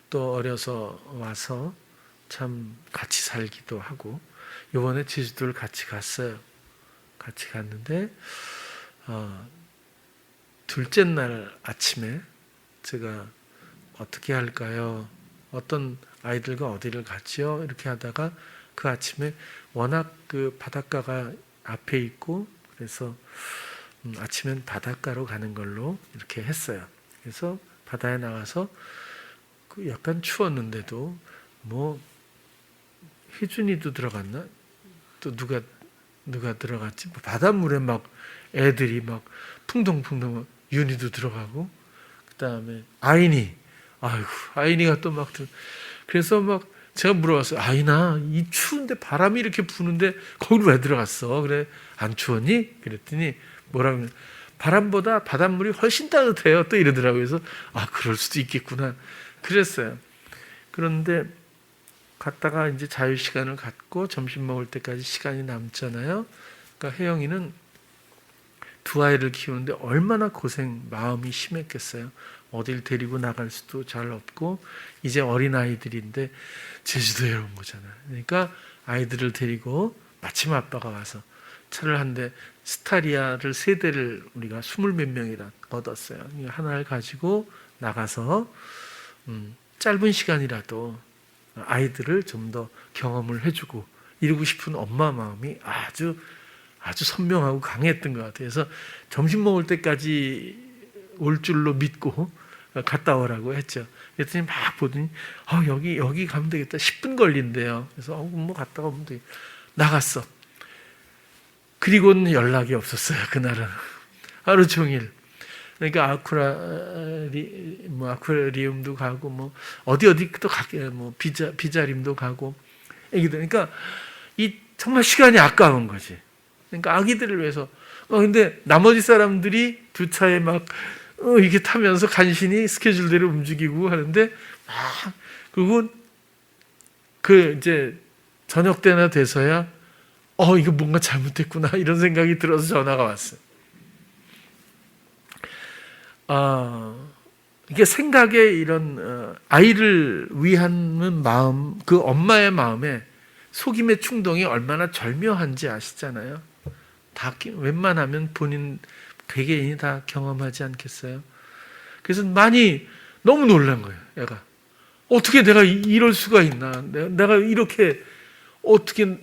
또 어려서 와서 참 같이 살기도 하고, 이번에 제주도를 같이 갔어요. 같이 갔는데 둘째 날 아침에 제가 어떻게 할까요? 어떤 아이들과 어디를 갔지요? 이렇게 하다가 그 아침에 워낙 그 바닷가가 앞에 있고 그래서 아침엔 바닷가로 가는 걸로 이렇게 했어요. 그래서 바다에 나가서 그 약간 추웠는데도 뭐 희준이도 들어갔나? 또 누가 들어갔지? 뭐 바닷물에 막 애들이 막 풍덩풍덩, 윤이도 들어가고 그다음에 아이니가 또 막 그래서 막 제가 물어봤어요. 아이나, 이 추운데 바람이 이렇게 부는데 거기로 왜 들어갔어? 그래, 안 추웠니? 그랬더니 뭐라고, 바람보다 바닷물이 훨씬 따뜻해요. 또 이러더라고요. 그래서 그럴 수도 있겠구나 그랬어요. 그런데 갔다가 이제 자유 시간을 갖고 점심 먹을 때까지 시간이 남잖아요. 그러니까 혜영이는 두 아이를 키우는데 얼마나 마음이 심했겠어요. 어딜 데리고 나갈 수도 잘 없고 이제 어린아이들인데 제주도에 온 거잖아요. 그러니까 아이들을 데리고 마침 아빠가 와서 차를 한 대, 스타리아를 3대를 우리가 20몇 명이라 얻었어요. 하나를 가지고 나가서 짧은 시간이라도 아이들을 좀 더 경험을 해주고 이루고 싶은 엄마 마음이 아주 선명하고 강했던 것 같아요. 그래서 점심 먹을 때까지 올 줄로 믿고 갔다 오라고 했죠. 그랬더니 막 보더니 여기 가면 되겠다. 10분 걸린대요. 그래서 뭐 갔다가 오면 되겠다. 나갔어. 그리고는 연락이 없었어요. 그날은 하루 종일. 그러니까 아쿠아리움도 가고 뭐 어디 또 가게 뭐 비자림도 가고 애기들. 그러니까 이 정말 시간이 아까운 거지. 그러니까 아기들을 위해서. 근데 나머지 사람들이 두 차에 막 이렇게 타면서 간신히 스케줄대로 움직이고 하는데 그리고 그 이제 저녁 때나 돼서야 이거 뭔가 잘못됐구나 이런 생각이 들어서 전화가 왔어요. 이게 생각에 이런 아이를 위하는 마음, 그 엄마의 마음에 속임의 충동이 얼마나 절묘한지 아시잖아요. 다 웬만하면 본인 개개인이 다 경험하지 않겠어요? 그래서 많이 너무 놀란 거예요. 애가 어떻게 내가 이럴 수가 있나? 내가 이렇게 어떻게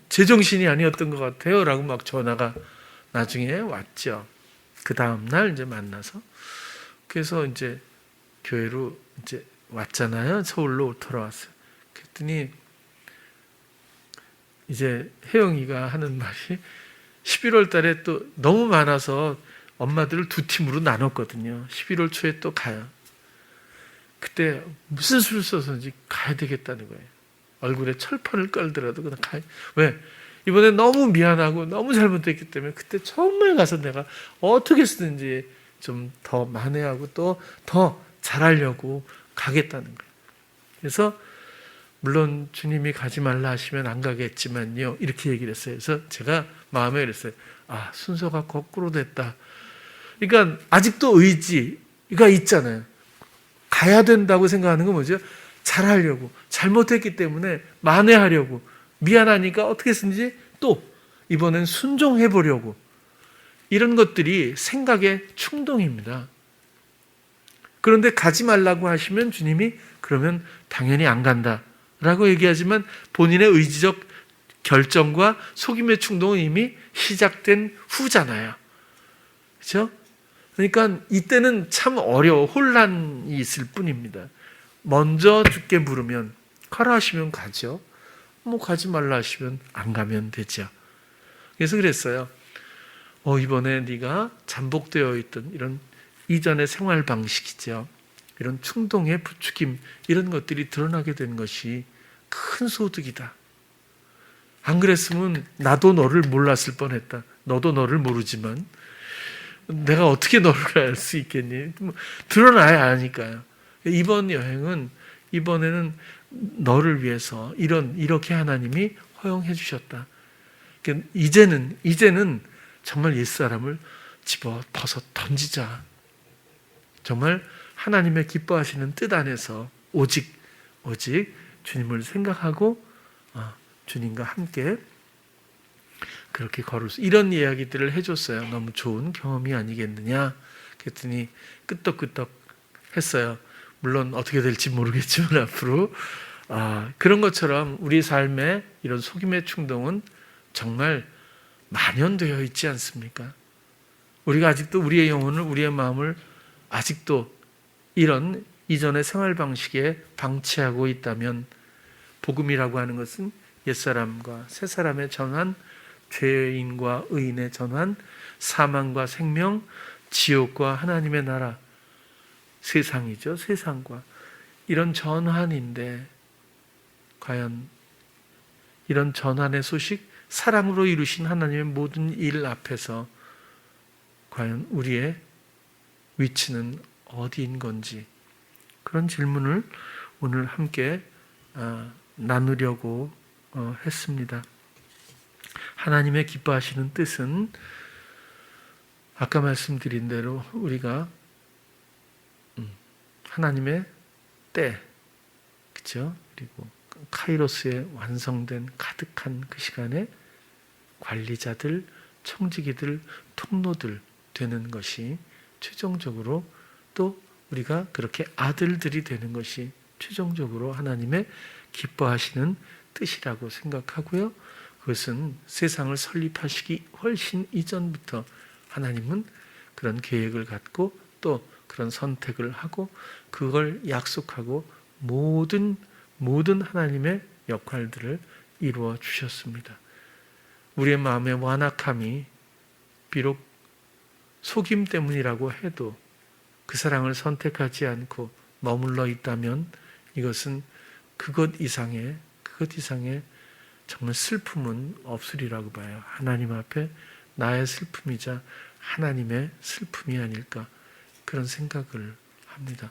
제정신이 아니었던 것 같아요.라고 막 전화가 나중에 왔죠. 그 다음 날 이제 만나서 그래서 이제 교회로 이제 왔잖아요. 서울로 돌아왔어요. 그랬더니 이제 혜영이가 하는 말이 11월 달에 또 너무 많아서 엄마들을 두 팀으로 나눴거든요. 11월 초에 또 가요. 그때 무슨 수를 써서인지 가야 되겠다는 거예요. 얼굴에 철판을 깔더라도 그냥 가요. 왜? 이번에 너무 미안하고 너무 잘못했기 때문에 그때 정말 가서 내가 어떻게 쓰든지 좀 더 만회하고 또 더 잘하려고 가겠다는 거예요. 그래서 물론 주님이 가지 말라 하시면 안 가겠지만요. 이렇게 얘기를 했어요. 그래서 제가 마음에 그랬어요. 아, 순서가 거꾸로 됐다. 그러니까 아직도 의지가 있잖아요. 가야 된다고 생각하는 건 뭐죠? 잘하려고, 잘못했기 때문에 만회하려고, 미안하니까 어떻게 쓰는지 또 이번엔 순종해 보려고, 이런 것들이 생각의 충동입니다. 그런데 가지 말라고 하시면 주님이 그러면 당연히 안 간다라고 얘기하지만 본인의 의지적 결정과 속임의 충동은 이미 시작된 후잖아요. 그렇죠? 그러니까 이때는 참 혼란이 있을 뿐입니다. 먼저 주께 물으면 가라 하시면 가죠. 뭐 가지 말라 하시면 안 가면 되죠. 그래서 그랬어요. 이번에 네가 잠복되어 있던 이런 이전의 생활 방식이죠. 이런 충동의 부추김, 이런 것들이 드러나게 된 것이 큰 소득이다. 안 그랬으면 나도 너를 몰랐을 뻔했다. 너도 너를 모르지만 내가 어떻게 너를 알 수 있겠니? 드러나야 아니까요. 이번에는 너를 위해서 이렇게 하나님이 허용해 주셨다. 이제는 정말 옛사람을 벗어 던지자. 정말 하나님의 기뻐하시는 뜻 안에서 오직 주님을 생각하고 주님과 함께 그렇게 걸을 수, 이런 이야기들을 해줬어요. 너무 좋은 경험이 아니겠느냐. 그랬더니 끄떡끄떡 했어요. 물론 어떻게 될지 모르겠지만 앞으로 그런 것처럼 우리 삶에 이런 속임의 충동은 정말 만연되어 있지 않습니까? 우리가 아직도 우리의 영혼을, 우리의 마음을 아직도 이런 이전의 생활 방식에 방치하고 있다면 복음이라고 하는 것은 옛사람과 새사람의 전환, 죄인과 의인의 전환, 사망과 생명, 지옥과 하나님의 나라, 세상이죠. 세상과 이런 전환인데 과연 이런 전환의 소식, 사랑으로 이루신 하나님의 모든 일 앞에서 과연 우리의 위치는 어디인 건지, 그런 질문을 오늘 함께 나누려고 했습니다. 하나님의 기뻐하시는 뜻은 아까 말씀드린 대로 우리가 하나님의 때, 그렇죠? 그리고 카이로스의 완성된 가득한 그 시간에 관리자들, 청지기들, 통로들 되는 것이 최종적으로, 또 우리가 그렇게 아들들이 되는 것이 최종적으로 하나님의 기뻐하시는 뜻이라고 생각하고요. 그것은 세상을 설립하시기 훨씬 이전부터 하나님은 그런 계획을 갖고 또 그런 선택을 하고 그걸 약속하고 모든 하나님의 역할들을 이루어 주셨습니다. 우리의 마음의 완악함이 비록 속임 때문이라고 해도 그 사랑을 선택하지 않고 머물러 있다면 이것은 그것 이상의 정말 슬픔은 없으리라고 봐요. 하나님 앞에 나의 슬픔이자 하나님의 슬픔이 아닐까, 그런 생각을 합니다.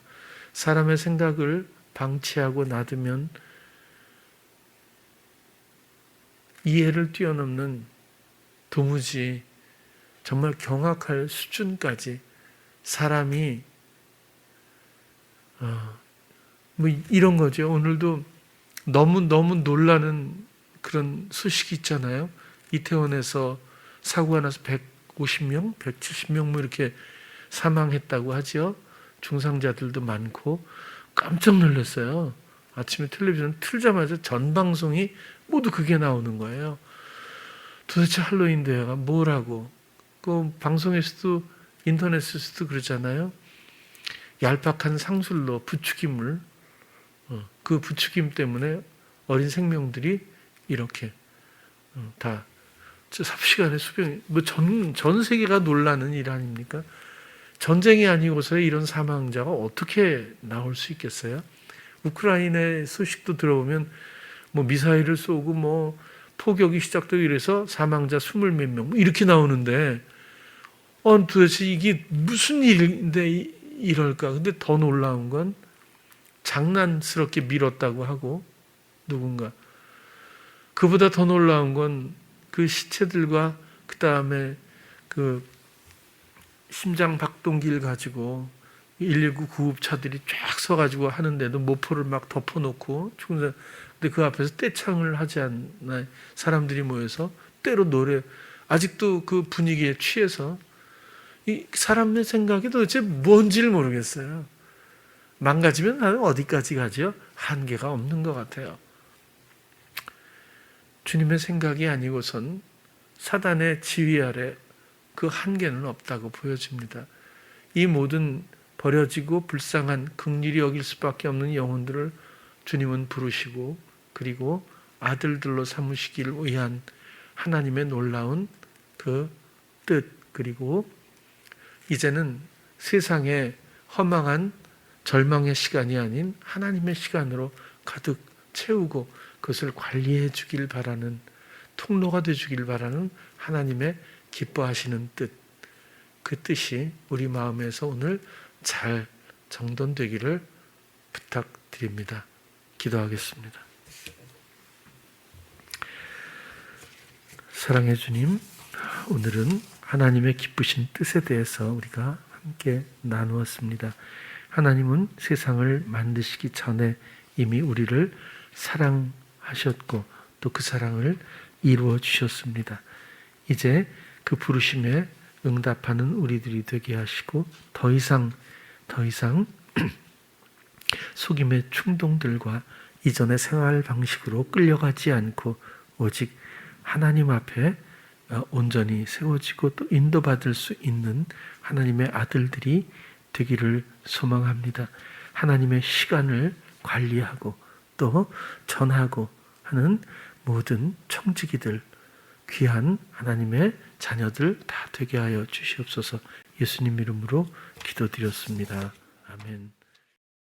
사람의 생각을 방치하고 놔두면 이해를 뛰어넘는, 도무지 정말 경악할 수준까지 사람이 뭐 이런 거죠. 오늘도 너무 놀라는 그런 소식이 있잖아요. 이태원에서 사고가 나서 150명, 170명 뭐 이렇게 사망했다고 하죠. 중상자들도 많고 깜짝 놀랐어요. 아침에 텔레비전 틀자마자 전 방송이 모두 그게 나오는 거예요. 도대체 할로윈 대회가 뭐라고? 그 방송에서도 인터넷에서도 그러잖아요. 얄팍한 상술로 부추김을 그 부추김 때문에 어린 생명들이 이렇게 다 삽시간에 수병이 전 세계가 놀라는 일 아닙니까? 전쟁이 아니고서 이런 사망자가 어떻게 나올 수 있겠어요? 우크라이나의 소식도 들어보면 뭐 미사일을 쏘고 뭐 포격이 시작되고 이래서 사망자 20몇 명 이렇게 나오는데 도대체 이게 무슨 일인데 이럴까? 근데 더 놀라운 건 장난스럽게 밀었다고 하고 누군가 그보다 더 놀라운 건 그 시체들과 그 다음에 그 심장 박동기를 가지고 119 구급차들이 쫙 서가지고 하는데도 모포를 막 덮어놓고 근데 그 앞에서 떼창을 하지 않나 사람들이 모여서 때로 노래 아직도 그 분위기에 취해서 이 사람의 생각이 도대체 뭔지를 모르겠어요. 망가지면 나는 어디까지 가죠? 한계가 없는 것 같아요. 주님의 생각이 아니고선 사단의 지휘 아래 그 한계는 없다고 보여집니다. 이 모든 버려지고 불쌍한 긍휼히 여길 수밖에 없는 영혼들을 주님은 부르시고 그리고 아들들로 삼으시기를 위한 하나님의 놀라운 그 뜻 그리고 이제는 세상에 허망한 절망의 시간이 아닌 하나님의 시간으로 가득 채우고 그것을 관리해 주길 바라는 통로가 돼 주길 바라는 하나님의 기뻐하시는 뜻, 그 뜻이 우리 마음에서 오늘 잘 정돈되기를 부탁드립니다. 기도하겠습니다. 사랑해 주님, 오늘은 하나님의 기쁘신 뜻에 대해서 우리가 함께 나누었습니다. 하나님은 세상을 만드시기 전에 이미 우리를 사랑하셨고 또 그 사랑을 이루어 주셨습니다. 이제 그 부르심에 응답하는 우리들이 되게 하시고 더 이상 속임의 충동들과 이전의 생활 방식으로 끌려가지 않고 오직 하나님 앞에 온전히 세워지고 또 인도받을 수 있는 하나님의 아들들이 되기를 소망합니다. 하나님의 시간을 관리하고 또 전하고 하는 모든 청지기들, 귀한 하나님의 자녀들 다 되게 하여 주시옵소서. 예수님 이름으로 기도드렸습니다. 아멘.